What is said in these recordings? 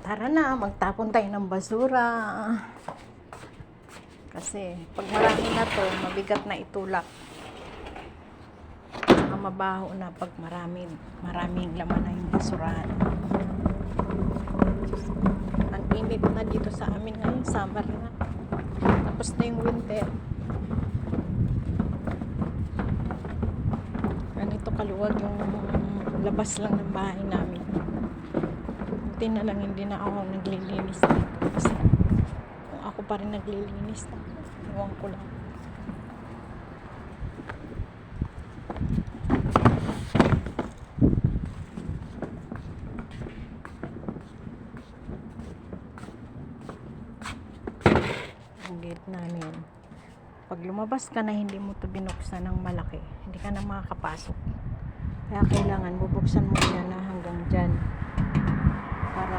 Tara na, magtapon tayo ng basura. Kasi pag marami na to, mabigat na itulak. Saka mabaho na pag maraming laman na yung basurahan. Ang init na dito sa amin ngayon, summer na. Tapos na yung winter. Ganito kaluwag yung labas lang ng bahay namin. Buti na lang hindi na ako naglilinis dito. Kasi kung ako pa rin naglilinis na, iwan ko lang. Ang gate namin. Pag lumabas ka na, hindi mo to binuksan ng malaki. Hindi ka na makakapasok. Kaya kailangan bubuksan mo yan na hanggang dyan. Para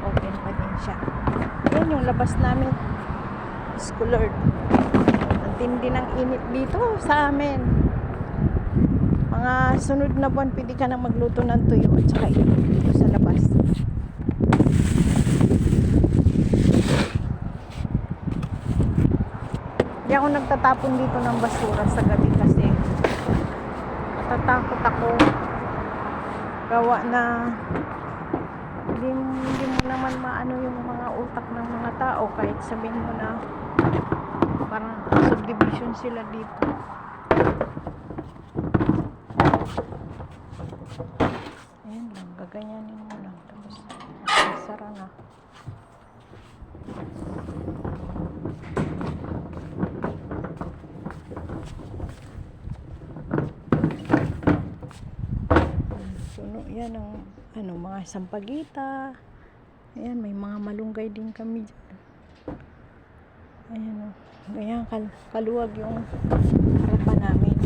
open pa din siya. Yan yung labas namin. Schoolyard. Ang tindi ng init dito sa amin. Mga sunod na buwan, pwede ka na magluto ng tuyo at saka init dito sa labas. Hindi ako nagtatapon dito ng basura sa gabi kasi natatakot ako. Gawa na hindi mo naman maano yung mga utak ng mga tao kahit sabihin mo na parang subdivision sila dito. Ayan lang, gaganyanin mo lang tapos sara na. Puno yan ang mga sampagita. Ayan, may mga malunggay din kami dyan. Ayan o. Ganyan kaluwag yung harapan namin.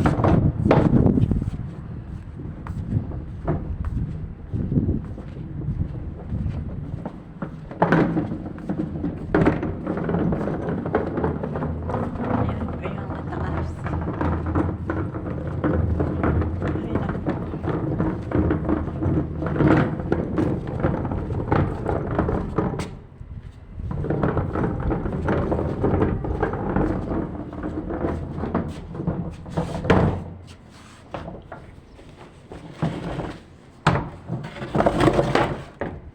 Ayan, kayang mataas. Ayan ako.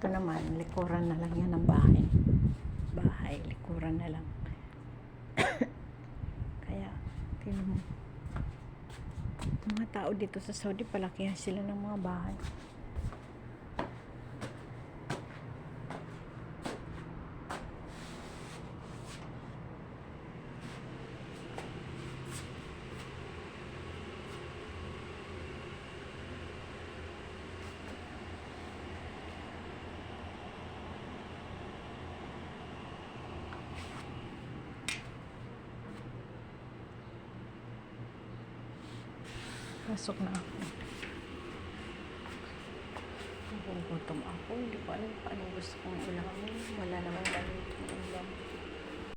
Ito naman, likuran na lang yan ng bahay. Likuran na lang. Kaya, tingnan mo. Mga tao dito sa Saudi, palakihan sila ng mga bahay. Pasok na ako. Gutom ako. Hindi ko alam paano gusto kong ulamin. Wala naman ganun itong ulam.